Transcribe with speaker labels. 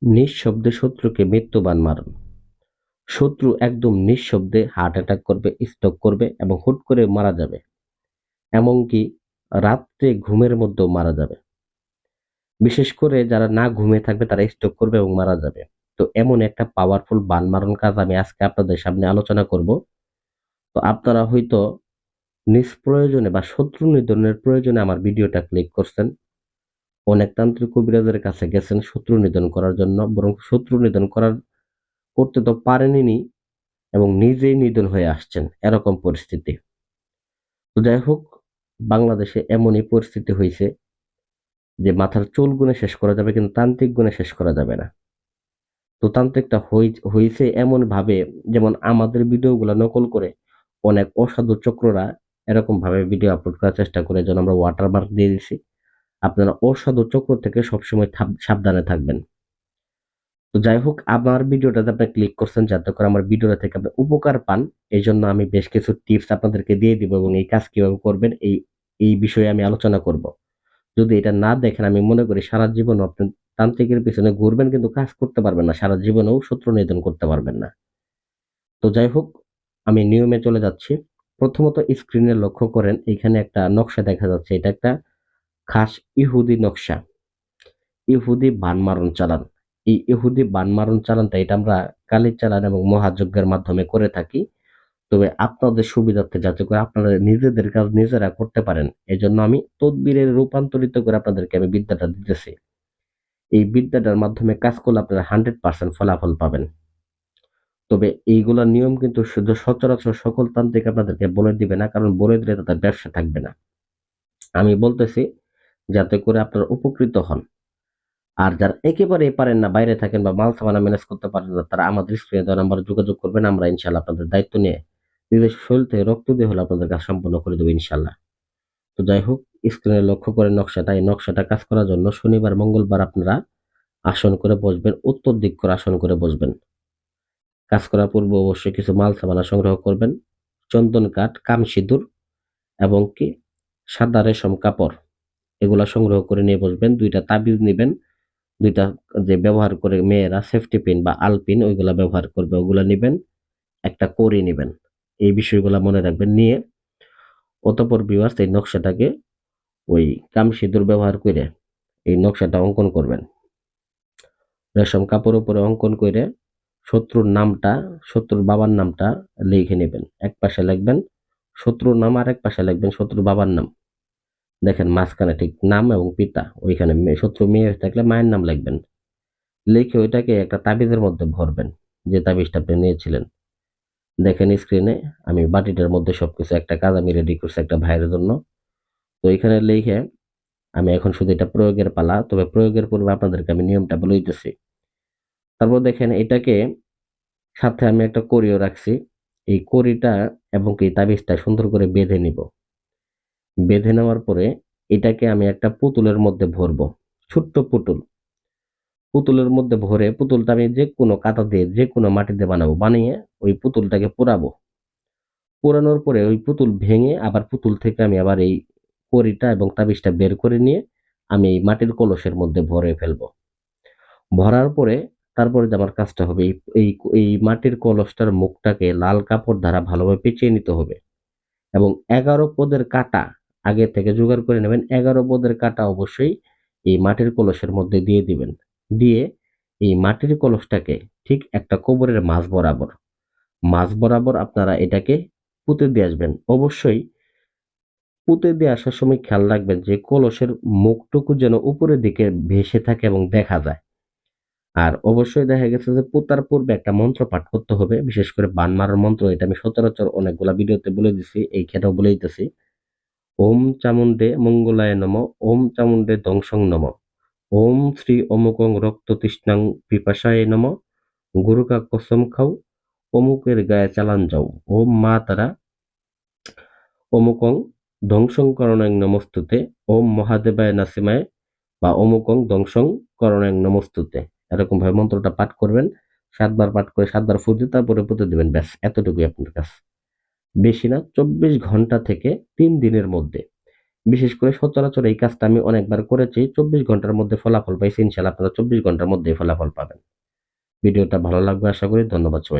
Speaker 1: নিঃশব্দে শত্রুকে মৃত্যুবাণ মারুন। শত্রু একদম নিঃশব্দে হার্ট অ্যাটাক করবে, স্ট্রোক করবে এবং হুট করে মারা যাবে। এমনকি রাত্রে ঘুমের মধ্যেও মারা যাবে। বিশেষ করে যারা না ঘুমিয়ে থাকবে তারা স্ট্রোক করবে এবং মারা যাবে। তো এমন একটা পাওয়ারফুল বাণ মারণ কাজ আমি আজকে আপনাদের সামনে আলোচনা করব। তো আপনারা হয়তো নিষ্প্রয়োজনে বা শত্রু নিধনের প্রয়োজনে আমার ভিডিওটা ক্লিক করছেন। অনেক তান্ত্রিক কবিরাজের কাছে গেছেন শত্রু নিধন করার জন্য, বরং শত্রু নিধন করতে তো পারেনইনি এবং নিজেই নিধন হয়ে আসছেন, এরকম পরিস্থিতি। তো যাই হোক, বাংলাদেশে এমনই পরিস্থিতি হইছে যে মাথার চুল গুনে শেষ করা যাবে কিন্তু তান্ত্রিক গুনে শেষ করা যাবে না। তো তান্ত্রিকটা হইছে এমন ভাবে, যেমন আমাদের ভিডিওগুলো নকল করে অনেক অসাধু চক্ররা এরকম ভাবে ভিডিও আপলোড করার চেষ্টা করে, যেন আমরা ওয়াটারমার্ক দিয়ে দিছি। আপনারা অসাধু চক্র থেকে সবসময় সাবধানে থাকবেন। তো যাই হোক, আমার ভিডিওটাতে আপনি ক্লিক করছেন যাতে করে আমার ভিডিওটা থেকে আপনি উপকার পান। এই জন্য আমি বেশ কিছু টিপস আপনাদেরকে দিয়ে দিব এবং এই কাজ কিভাবে করবেন এই বিষয়ে আমি আলোচনা করব। যদি এটা না দেখেন, আমি মনে করি সারা জীবন আপনি তান্ত্রিকের পিছনে ঘুরবেন কিন্তু কাজ করতে পারবেন না, সারা জীবনেও শত্রু নিধন করতে পারবেন না। তো যাই হোক, আমি নিয়মে চলে যাচ্ছি। প্রথমত স্ক্রিনে লক্ষ্য করেন, এখানে একটা নকশা দেখা যাচ্ছে। এটা একটা খাস ইহুদি নকশা, ইহুদি বানমারণ চালান। এই ইহুদি বানমারণ চালানটা এটা আমরা কালির চালান এবং মহাযজ্ঞের মাধ্যমে করে থাকি। তবে আপনাদের সুবিধার্থে যাতে করে আপনারা নিজেদের কাজ নিজেরা করতে পারেন, এজন্য আমি তদবিরে রূপান্তরিত করে আপনাদেরকে আমি বিদ্যাটা দিতেছি। এই বিদ্যাটার মাধ্যমে কাজ করলে আপনারা 100% ফলাফল পাবেন। তবে এইগুলা নিয়ম কিন্তু শুধু সচরাচর সকল তান্ত্রিক আপনাদেরকে বলে দিবে না, কারণ বলে দিলে তাদের ব্যবসা থাকবে না। আমি বলতেছি যাতে করে আপনারা উপকৃত হন। আর যারা একেবারেই পারেন না, বাইরে থাকেন বা মাল সামানা ম্যানেজ করতে পারেন না, তারা আমাদের স্ক্রিনে দেওয়া নাম্বারে যোগাযোগ করবেন। আমরা ইনশাল্লাহ আপনাদের দায়িত্ব নিয়ে নিজের শরীর থেকে রক্ত দিয়ে হলে আপনাদের কাজ সম্পন্ন করে দেবো ইনশাল্লাহ। তো যাই হোক, স্ক্রিনে লক্ষ্য করে নকশাটা, এই নকশাটা কাজ করার জন্য শনিবার মঙ্গলবার আপনারা আসন করে বসবেন, উত্তর দিক করে আসন করে বসবেন। কাজ করার পূর্বে অবশ্যই কিছু মাল সামানা সংগ্রহ করবেন, চন্দন কাঠ, কাম সিঁদুর এবং কি সাদা রেশম কাপড়, এগুলা সংগ্রহ করে নিয়ে বসবেন। দুইটা তাবিজ নিবেন, দুইটা যে ব্যবহার করে মেয়েরা সেফটি পিন বা আলপিন ওইগুলা ব্যবহার করবে, ওগুলা নিবেন। একটা কড়ি নিবেন। এই বিষয়গুলা মনে রাখবেন। নিয়ে অতঃপর ভিউয়ার্স এই নকশাটাকে ওই কাম সিঁদুর ব্যবহার করে এই নকশাটা অঙ্কন করবেন। রেশম কাপড়ের উপরে অঙ্কন করে শত্রুর নামটা, শত্রুর বাবার নামটা লিখে নেবেন। এক পাশে লিখবেন শত্রুর নাম, আর এক পাশে লিখবেন শত্রুর বাবার নাম। দেখেন মাঝখানে ঠিক নাম এবং পিতা, ওইখানে শত্রু মেয়ে হয়ে থাকলে মায়ের নাম লিখবেন। লিখে ওইটাকে একটা তাবিজের মধ্যে ভরবেন, যে তাবিজটা আপনি নিয়েছিলেন। দেখেন স্ক্রিনে আমি বাটিটার মধ্যে সবকিছু একটা কাজ আমি রেডি করছি একটা ভাইয়ের জন্য। তো এখানে লিখে আমি এখন শুধু এটা প্রয়োগের পালা। তবে প্রয়োগের পূর্বে আপনাদেরকে আমি নিয়মটা বলে দিতেছি। তারপর দেখেন এটাকে সাথে আমি একটা কড়িও রাখছি। এই কড়িটা এবং এই তাবিজটা সুন্দর করে বেঁধে নিব। বেঁধে নেওয়ার পরে এটাকে আমি একটা পুতুলের মধ্যে ভরবো, ছোট্ট পুতুল। পুতুলের মধ্যে ভরে পুতুলটা আমি যে কোনো কাঁটা দিয়ে যে কোনো মাটি দিয়ে বানাবো, বানিয়ে ওই পুতুলটাকে পোড়াবো। পোড়ানোর পরে ওই পুতুল ভেঙে আবার পুতুল থেকে আমি আবার এই কড়িটা এবং তাবিজটা বের করে নিয়ে আমি এই মাটির কলসের মধ্যে ভরে ফেলবো। ভরার পরে তারপরে যে আমার কাজটা হবে, এই এই মাটির কলসটার মুখটাকে লাল কাপড় দ্বারা ভালোভাবে পেঁচিয়ে নিতে হবে এবং 11 পদের কাঁটা আগে থেকে জোগাড় করে নেবেন। 11 পদের কাঁটা অবশ্যই এই মাটির কলসের মধ্যে দিয়ে দিবেন। দিয়ে এই মাটির কলসটাকে ঠিক একটা কবরের মাঝ বরাবর আপনারা এটাকে পুঁতে দিয়ে আসবেন। অবশ্যই পুঁতে দিয়ে আসার সময় খেয়াল রাখবেন যে কলসের মুখটুকু যেন উপরের দিকে ভেসে থাকে এবং দেখা যায়। আর অবশ্যই দেখা গেছে যে পোঁতার পূর্বে একটা মন্ত্র পাঠ করতে হবে, বিশেষ করে বান মারার মন্ত্র। এটা আমি সচরাচর অনেকগুলা ভিডিওতে বলে দিছি, এইখানেও বলে দিতেছি। ওম চামুণ্ডে মঙ্গলায় নমঃ, ওম চামুণ্ডে ধ্বংসং নমঃ, ওম শ্রী অমুকং রক্ত তৃষ্ণাং পিপাসায় নমঃ, গুরুকা কসম খাও, অমুকের গায়ে চালান যাও, ওম মা তারা অমুকং ধ্বংসং করণেং নমস্তুতে, ওম মহাদেবায় নাসিমায় বা অমুকং ধ্বংসং করণেং নমস্তুতে। এরকম ভাবে মন্ত্রটা পাঠ করবেন। 7 বার পাঠ করে 7 বার ফু দিয়ে তারপরে পুঁতে দিবেন। ব্যাস এতটুকুই আপনার কাজ। বেশি না, 24 ঘন্টা থেকে 3 দিনের মধ্যে বিশেষ করে সচরাচর এই কাজটা আমি অনেকবার করেছি, 24 ঘন্টার মধ্যে ফলাফল পাইছি। ইনশাআল্লাহ আপনারা 24 ঘন্টার মধ্যেই ফলাফল পাবেন। ভিডিওটা ভালো লাগবে আশা করি। ধন্যবাদ সবাইকে।